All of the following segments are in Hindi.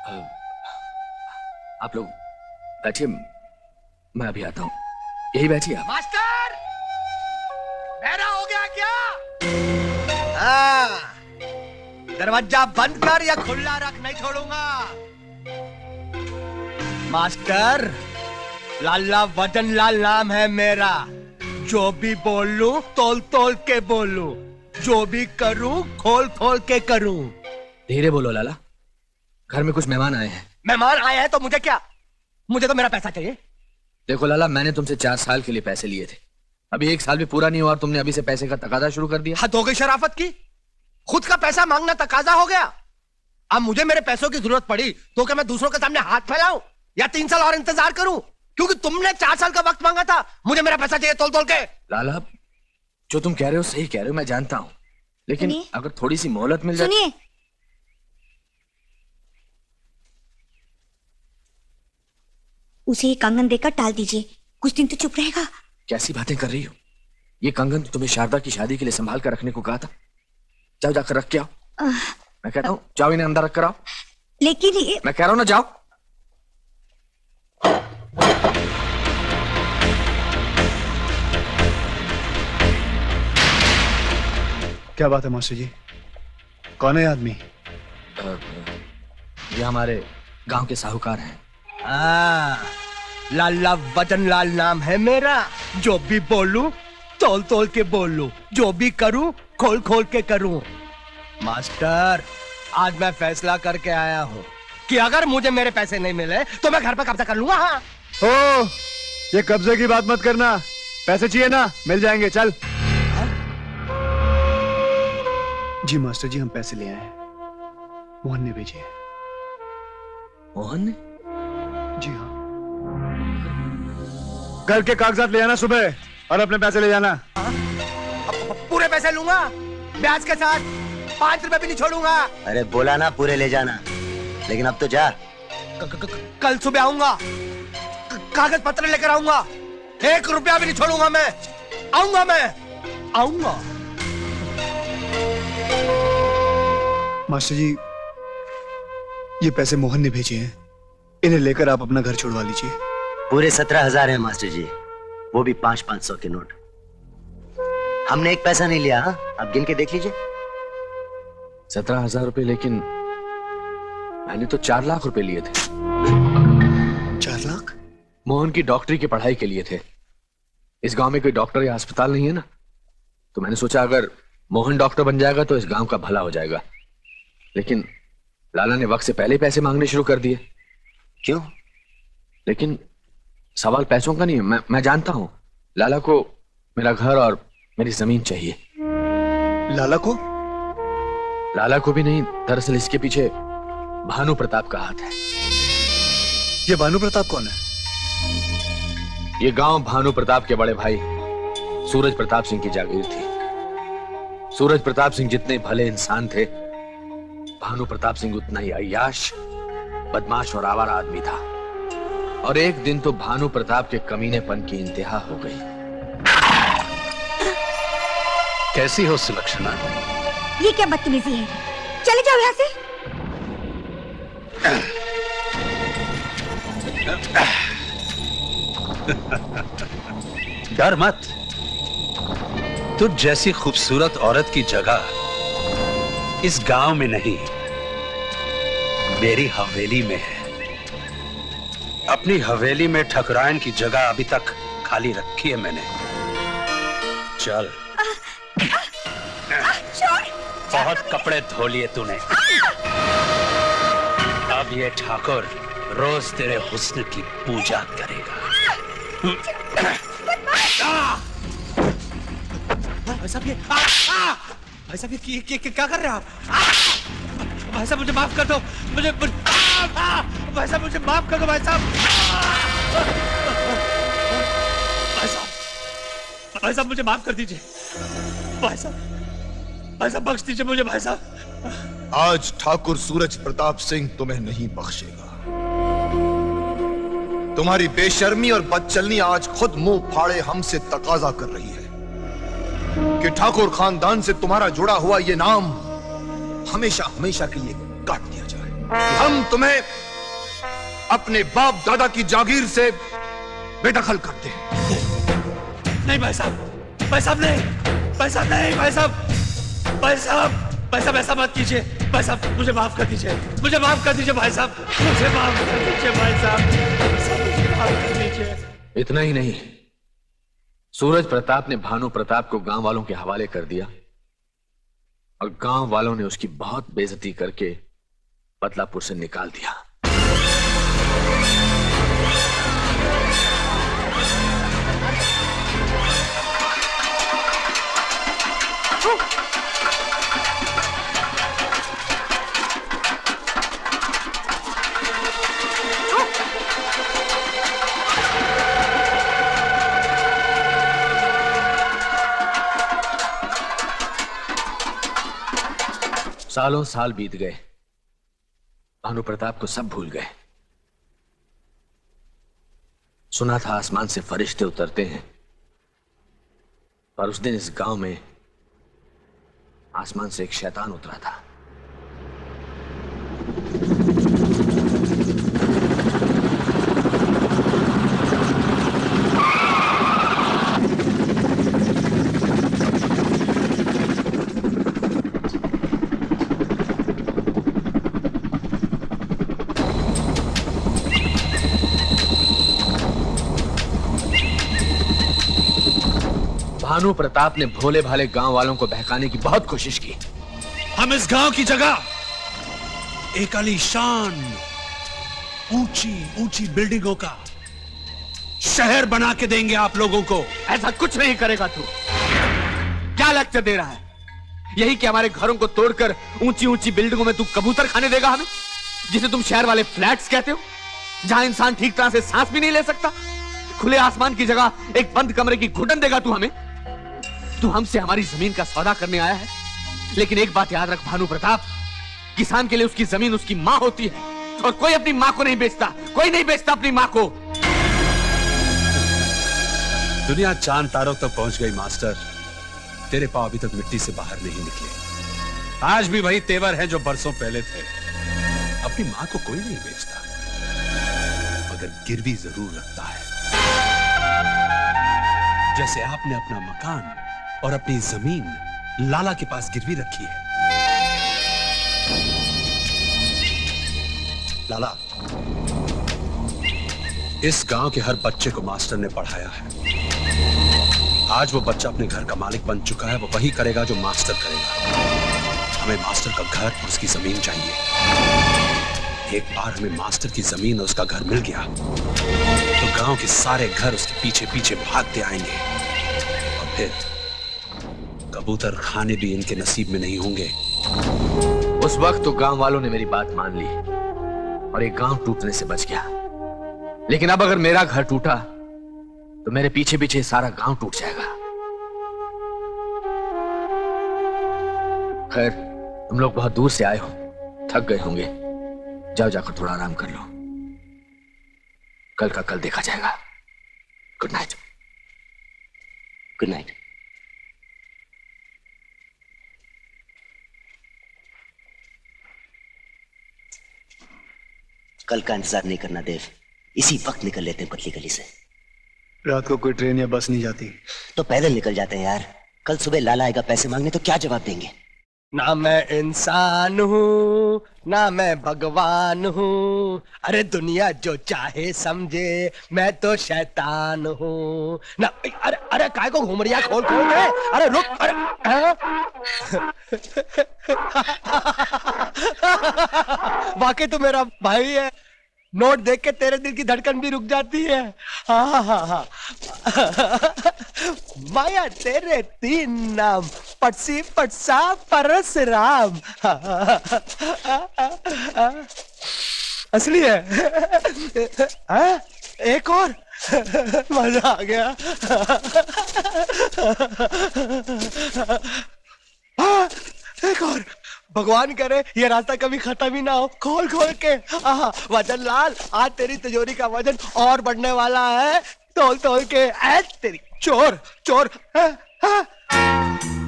आप लोग बैठिए, मैं अभी आता हूँ। यही बैठिए आप। मास्टर, बहरा हो गया क्या? हाँ, दरवाजा बंद कर या खुला रख, नहीं छोड़ूंगा। मास्टर, लाला वजन लाल नाम है मेरा। जो भी बोलूं तोल तोल के बोलूं, जो भी करूं खोल खोल के करूं। धीरे बोलो लाला, घर में कुछ मेहमान आए हैं। मेहमान आए हैं तो मुझे क्या? मुझे तो मेरा पैसा चाहिए। देखो लाला, मैंने तुमसे 4 साल के लिए पैसे लिए थे। अभी 1 साल भी पूरा नहीं हुआ और तुमने अभी से पैसे का तकाजा शुरू कर दिया। हद हो गई शराफत की। खुद का पैसा मांगना तकाजा हो गया। अब मुझे मेरे पैसों की जरूरत पड़ी तो क्या मैं दूसरों के सामने हाथ फैलाऊं या 3 साल और इंतजार करूं? क्योंकि तुमने 4 साल का वक्त मांगा था। मुझे मेरा पैसा चाहिए तोल तोल के। लाला, जो तुम कह रहे हो सही कह रहे हो, मैं जानता हूं, लेकिन अगर थोड़ी सी मोहलत मिल जाए। सुनिए, उसे ये कंगन देकर टाल दीजिए, कुछ दिन तो चुप रहेगा। कैसी बातें कर रही हो? ये कंगन तो तुम्हें शारदा की शादी के लिए संभाल कर रखने को कहा था। जाओ जाकर रख के आओ। मैं कहता हूँ जाओ, इन्हें अंदर रख कर आओ। लेकिन ये मैं कह रहा हूँ ना, जाओ। क्या बात है मास्टर जी? कौन है आदमी? ये हमारे गांव के साहूकार हैं। लाला वजन लाल नाम है मेरा। जो भी बोलूं तोल तोल के बोलूं, जो भी करूं खोल खोल के करूं। मास्टर, आज मैं फैसला करके आया हूं कि अगर मुझे मेरे पैसे नहीं मिले तो मैं घर पर कब्जा कर लूंगा। हाँ। ओ, ये कब्जे की बात मत करना। पैसे चाहिए ना, मिल जाएंगे, चल। जी मास्टर जी, हम पैसे ले आए हैं। मोहन ने भेजे। मोहन ने? जी हाँ। घर के कागजात ले आना सुबह और अपने पैसे ले जाना। पूरे पैसे लूंगा, ब्याज के साथ। 5 रुपए भी नहीं छोड़ूंगा। अरे बोला ना पूरे ले जाना, लेकिन अब तो जा। कल सुबह आऊंगा, कागज पत्र लेकर आऊंगा। 1 रुपया भी नहीं छोड़ूंगा मैं। आऊंगा, मैं आऊंगा। मास्टर जी, ये पैसे मोहन ने भेजे हैं। इन्हें लेकर आप अपना घर छुड़वा लीजिए। पूरे 17,000 है मास्टर जी, वो भी 500-500 के नोट। हमने एक पैसा नहीं लिया। हाँ, आप गिन के देख लीजिए। 17,000 रुपए, लेकिन मैंने तो 4 लाख रुपए लिए थे। 4 लाख? मोहन की डॉक्टरी की पढ़ाई के लिए थे। इस गांव में कोई डॉक्टर या अस्पताल नहीं है ना, तो मैंने सोचा अगर मोहन डॉक्टर बन जाएगा तो इस गांव का भला हो जाएगा। लेकिन लाला ने वक्त से पहले पैसे मांगने शुरू कर दिए। क्यों? लेकिन सवाल पैसों का नहीं है। मैं जानता हूं लाला को मेरा घर और मेरी जमीन चाहिए। लाला को? लाला को भी नहीं, दरअसल इसके पीछे भानु प्रताप का हाथ है। ये भानु प्रताप कौन है? ये गांव भानु प्रताप के बड़े भाई सूरज प्रताप सिंह की जागीर थी। सूरज प्रताप सिंह जितने भले इंसान थे, भानु प्रताप सिंह उतना ही अय्याश, बदमाश और आवारा आदमी था। और एक दिन तो भानु प्रताप के कमीनेपन की इंतहा हो गई। कैसी हो सुलक्षणा? ये क्या बदतमीजी है? चले जाओ यहाँ से। डर मत, तुझ जैसी खूबसूरत औरत की जगह इस गांव में नहीं, मेरी हवेली में है। अपनी हवेली में ठकुराइन की जगह अभी तक खाली रखी है मैंने। चल। बहुत कपड़े धो लिए तूने। अब ये ठाकुर रोज तेरे हुस्न की पूजा करेगा। भाई साहब, ये भाई साहब, ये क्या कर रहे हैं आप? भाई साहब, मुझे माफ कर दो। मुझे भाई साहब, मुझे माफ कर दो भाई साहब। भाई साहब, मुझे माफ कर दीजिए। भाई साहब बख्श दीजिए मुझे भाई साहब। आज ठाकुर सूरज प्रताप सिंह तुम्हें नहीं बख्शेगा। तुम्हारी बेशर्मी और बदचलनी आज खुद मुंह फाड़े हमसे तकाजा कर रही है कि ठाकुर खानदान से तुम्हारा जुड़ा हुआ ये नाम हमेशा हमेशा के लिए काट दिया जाए। कि हम तुम्हें अपने बाप दादा की जागीर से बेदखल करते हैं। नहीं भाई साहब, भाई साहब नहीं, भाई साहब नहीं, भाई साहब, भाई साहब, भाई साहब ऐसा मत कीजिए, भाई साहब मुझे माफ कर दीजिए, मुझे माफ कर दीजिए भाई साहब, मुझे माफ कर दीजिए भाई साहब, मुझे माफ कर दीजिए। इतना ही नहीं, सूरज प्रताप ने भानु प्रताप को गांव वालों के हवाले कर दिया और गांव वालों ने उसकी बहुत बेइज्जती करके बदलापुर से निकाल दिया। सालों साल बीत गए, भानु प्रताप को सब भूल गए। सुना था आसमान से फरिश्ते उतरते हैं, पर उस दिन इस गांव में आसमान से एक शैतान उतरा था। भानु प्रताप ने भोले भाले गांव वालों को बहकाने की बहुत कोशिश की। हम इस गांव की जगह एक आलीशान ऊंची ऊंची बिल्डिंगों का शहर बना के देंगे आप लोगों को। ऐसा कुछ नहीं करेगा तू। क्या लेक्चर दे रहा है? यही कि हमारे घरों को तोड़कर ऊंची ऊंची बिल्डिंगों में तू कबूतर खाने देगा हमें, जिसे तुम शहर वाले फ्लैट्स कहते हो, जहां इंसान ठीक तरह से सांस भी नहीं ले सकता। खुले आसमान की जगह एक बंद कमरे की घुटन देगा तू हमें? तू हमसे हमारी जमीन का सौदा करने आया है, लेकिन एक बात याद रख भानु प्रताप, किसान के लिए उसकी जमीन उसकी मां होती है, और कोई अपनी मां को नहीं बेचता, कोई नहीं बेचता अपनी मां को। दुनिया चांद तारों तक पहुंच गई मास्टर, तेरे पांव अभी तक मिट्टी से बाहर नहीं निकले। आज भी वही तेवर हैं जो बरसों पहले थे। अपनी मां को कोई नहीं बेचता, मगर गिरवी जरूर रखता है। जैसे आपने अपना मकान और अपनी जमीन लाला के पास गिरवी रखी है। लाला, इस गांव के हर बच्चे को मास्टर ने पढ़ाया है। आज वो बच्चा अपने घर का मालिक बन चुका है, वो वही करेगा जो मास्टर करेगा। हमें मास्टर का घर और उसकी जमीन चाहिए। एक बार हमें मास्टर की जमीन और उसका घर मिल गया तो गांव के सारे घर उसके पीछे पीछे भागते आएंगे, और फिर कबूतर खाने भी इनके नसीब में नहीं होंगे। उस वक्त तो गांव वालों ने मेरी बात मान ली और एक गांव टूटने से बच गया, लेकिन अब अगर मेरा घर टूटा तो मेरे पीछे पीछे सारा गांव टूट जाएगा। खैर, तुम लोग बहुत दूर से आए हो, थक गए होंगे, जाओ जाकर थोड़ा आराम कर लो। कल का कल देखा जाएगा। Good night. Good night. कल का इंतजार नहीं करना देव, इसी वक्त निकल लेते हैं पतली गली से। रात को कोई ट्रेन या बस नहीं जाती तो पैदल निकल जाते हैं यार। कल सुबह लाला आएगा पैसे मांगने तो क्या जवाब देंगे? ना मैं इंसान हूँ ना मैं भगवान हूँ, अरे दुनिया जो चाहे समझे, मैं तो शैतान हूँ ना। अरे अरे काय को घूम रही है? खोल खोल के, अरे रुक, अरे वाकई तो मेरा भाई है। नोट देख के तेरे दिल की धड़कन भी रुक जाती है। हाँ हाँ हाँ। माया तेरे 3 नाम, पटसी पटसा परसराम। असली है। हाँ? एक और मजा आ गया। हाँ, एक और। भगवान करे ये रास्ता कभी खत्म ही ना हो। खोल खोल के। वजन लाल, आज तेरी तिजोरी का वजन और बढ़ने वाला है। तोल तोल के। तेरी चोर चोर।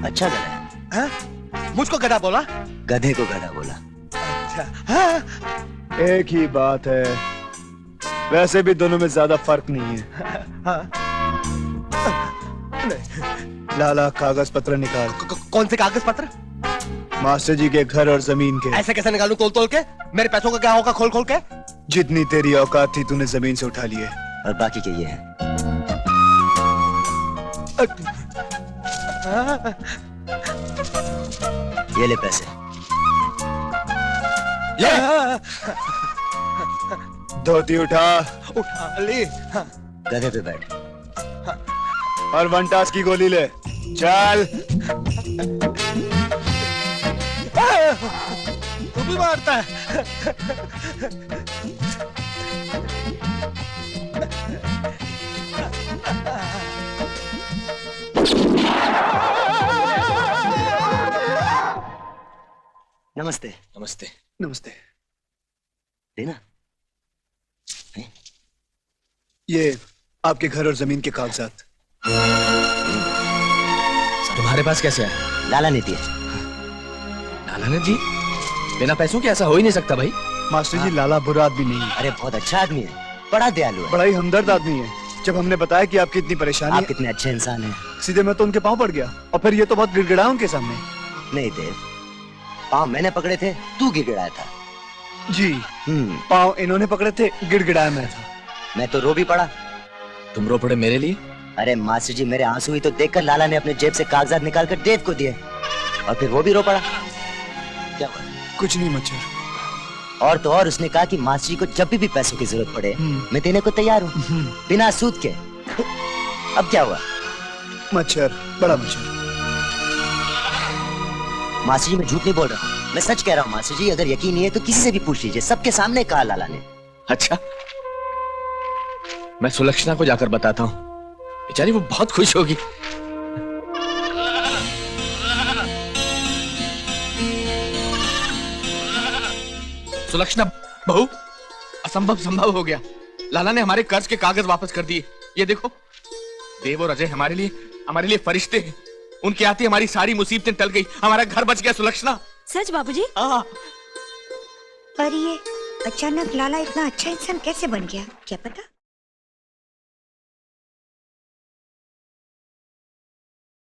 अच्छा गधा। मुझको गधा बोला? गधे को गधा बोला। अच्छा हाँ, एक ही बात है, वैसे भी दोनों में ज्यादा फर्क नहीं है। नहीं। लाला कागज पत्र निकाल। कौन से कागज पत्र? मास्टर जी के घर और जमीन के। ऐसे कैसे निकालूं तोल तोल के? मेरे पैसों का क्या होगा खोल खोल के? जितनी तेरी औकात थी तूने जमीन से उठा लिए। और बाकी के ये है। ये ले पैसे। धोती उठा उठा ली। गधे पे बैठ। और वन टास की गोली ले। चल। तू भी मारता है? नमस्ते। नमस्ते। नमस्ते। देना। ये आपके घर और जमीन के कागजात। तुम्हारे पास कैसे है? लाला ने दिए। लाला ने जी? बिना पैसों के ऐसा हो ही नहीं सकता भाई। मास्टर जी लाला बुरा आदमी नहीं है, अरे बहुत अच्छा आदमी है, बड़ा दयालु है। बड़ा ही हमदर्द आदमी है। जब हमने बताया कि आपकी इतनी परेशानी आप है, कितने अच्छे इंसान हैं। सीधे मैं तो उनके पांव पड़ गया और फिर ये तो बहुत गिड़गिड़ाया उनके सामने। नहीं देव, पाँव मैंने पकड़े थे, तू गिड़गिड़ाया था। जी पांव इन्होंने पकड़े थे, गिड़गिड़ाया मैं था। मैं तो रो भी पड़ा। तुम रो पड़े मेरे लिए? अरे मास्टर जी, मेरे आंसू ही तो देखकर लाला ने अपने जेब से कागजात निकालकर देव को दिए और फिर वो भी रो पड़ा। क्या हुआ? कुछ नहीं मच्छर। और तो और उसने कहा कि मास्टर जी को जब भी पैसों की जरूरत पड़े मैं देने को तैयार हूँ, बिना सूद के। अब क्या हुआ? मच्छर, बड़ा मच्छर। मास्टर जी मैं झूठ नहीं बोल रहा हूँ, मैं सच कह रहा हूँ मास्टर जी। अगर यकीन नहीं है तो किसी से भी पूछ लीजिए, सबके सामने कहा लाला ने। अच्छा, मैं सुलक्षणा को जाकर बताता हूँ, बेचारी वो बहुत खुश होगी। सुलक्षणा बहू, असंभव संभव हो गया। लाला ने हमारे कर्ज के कागज वापस कर दिए। ये देखो, देव और अजय हमारे लिए फरिश्ते हैं। उनके आते हमारी सारी मुसीबतें टल गई, हमारा घर बच गया। सुलक्षणा सच बाबूजी? हाँ। पर ये अचानक लाला इतना अच्छा इंसान कैसे बन गया, क्या पता?